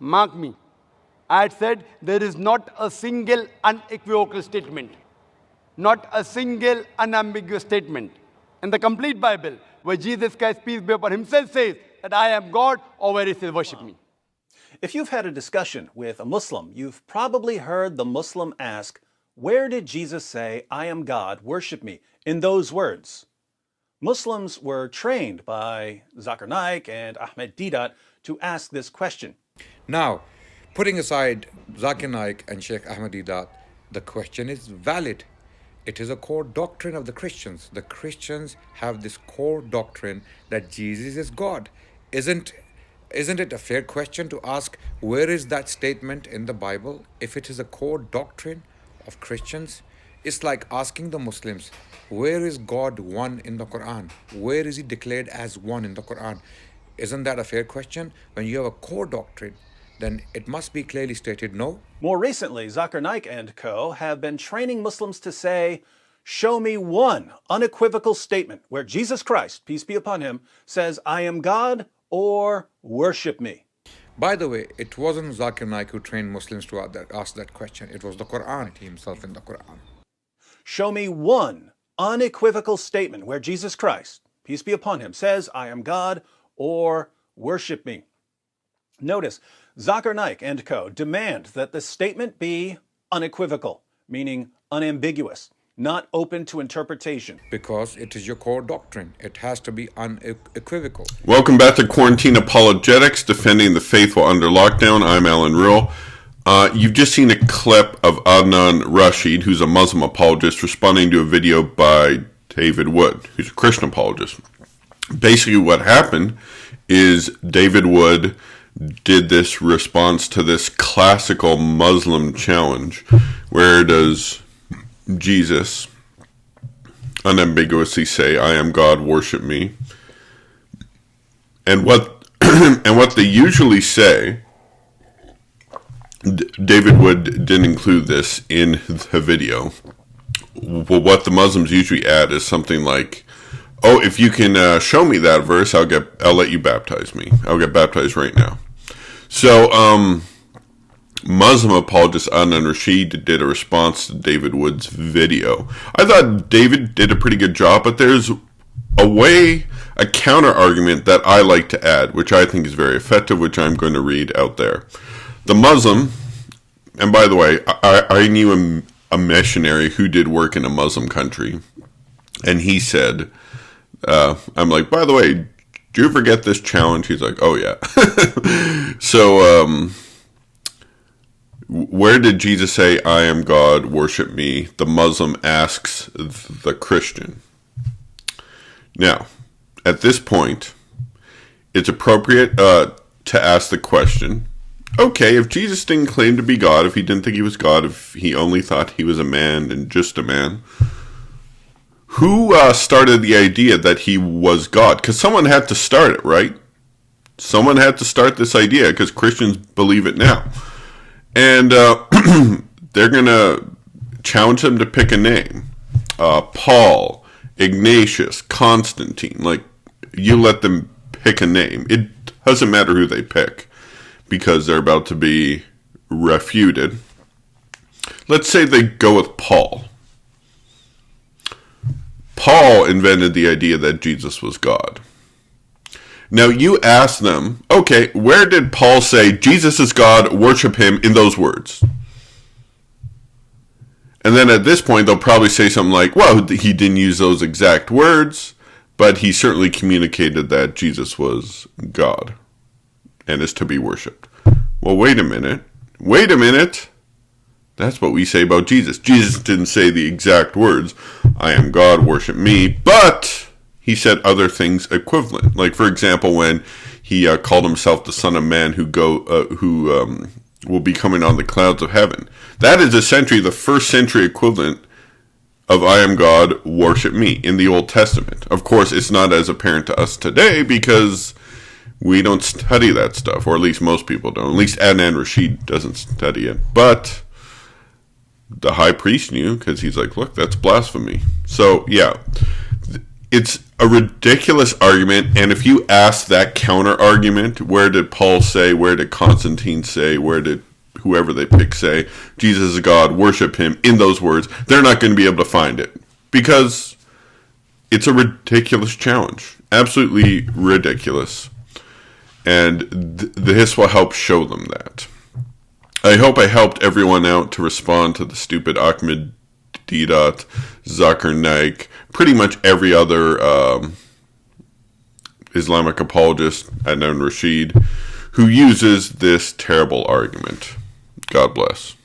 Mark me. I had said there is not a single unequivocal statement, not a single unambiguous statement in the complete Bible where Jesus Christ, peace be upon himself, says that I am God, or where he says worship me. If you've had a discussion with a Muslim, you've probably heard the Muslim ask, where did Jesus say, I am God, worship me, in those words? Muslims were trained by Zakir Naik and Ahmed Deedat to ask this question. Now, putting aside Zakir Naik and Sheikh Ahmed Deedat, the question is valid. It is a core doctrine of the Christians. The Christians have this core doctrine that Jesus is God. Isn't it a fair question to ask, where is that statement in the Bible? If it is a core doctrine of Christians, it's like asking the Muslims, where is God one in the Quran? Where is he declared as one in the Quran? Isn't that a fair question? When you have a core doctrine, then it must be clearly stated, no. More recently, Zakir Naik and co. have been training Muslims to say, show me one unequivocal statement where Jesus Christ, peace be upon him, says, I am God, or worship me. By the way, it wasn't Zakir Naik who trained Muslims to ask that question. It was the Quran himself in the Quran. Show me one unequivocal statement where Jesus Christ, peace be upon him, says, I am God, or worship me. Notice, Zakir Naik and co. demand that the statement be unequivocal, meaning unambiguous, not open to interpretation. Because it is your core doctrine. It has to be unequivocal. Welcome back to Quarantine Apologetics, defending the faith while under lockdown. I'm Allan Ruhl. You've just seen a clip of Adnan Rashid, who's a Muslim apologist, responding to a video by David Wood, who's a Christian apologist. Basically what happened is David Wood did this response to this classical Muslim challenge. Where does Jesus unambiguously say, I am God, worship me? And what they usually say, David Wood didn't include this in the video. Well, what the Muslims usually add is something like, oh, if you can show me that verse, I'll let you baptize me. I'll get baptized right now. So, Muslim apologist Adnan Rashid did a response to David Wood's video. I thought David did a pretty good job, but there's a counter argument that I like to add, which I think is very effective, which I'm going to read out there. The Muslim, and by the way, I knew a missionary who did work in a Muslim country, and he said, I'm like, by the way, do you ever get this challenge? He's like, oh yeah. So, where did Jesus say, I am God, worship me? The Muslim asks the Christian. Now, at this point, it's appropriate to ask the question, okay, if Jesus didn't claim to be God, if he didn't think he was God, if he only thought he was a man and just a man, who started the idea that he was God? Because someone had to start it, right? Someone had to start this idea because Christians believe it now. And they're going to challenge them to pick a name. Paul, Ignatius, Constantine. Like, you let them pick a name. It doesn't matter who they pick because they're about to be refuted. Let's say they go with Paul. Paul invented the idea that Jesus was God. Now you ask them, okay, where did Paul say Jesus is God, worship him in those words? And then at this point, they'll probably say something like, well, he didn't use those exact words, but he certainly communicated that Jesus was God and is to be worshipped. Well, wait a minute. That's what we say about Jesus. Jesus didn't say the exact words, I am God, worship me, but he said other things equivalent. Like, for example, when he called himself the Son of Man who will be coming on the clouds of heaven. That is essentially the first century equivalent of I am God, worship me in the Old Testament. Of course, it's not as apparent to us today because we don't study that stuff, or at least most people don't. At least Adnan Rashid doesn't study it. But the high priest knew because he's like, look, that's blasphemy. So, yeah, it's a ridiculous argument. And if you ask that counter argument, where did Paul say, where did Constantine say, where did whoever they pick say, Jesus is God, worship him, in those words, they're not going to be able to find it. Because it's a ridiculous challenge. Absolutely ridiculous. And this will help show them that. I hope I helped everyone out to respond to the stupid Ahmadidat, Zakir Naik, pretty much every other Islamic apologist, Adnan Rashid, who uses this terrible argument. God bless.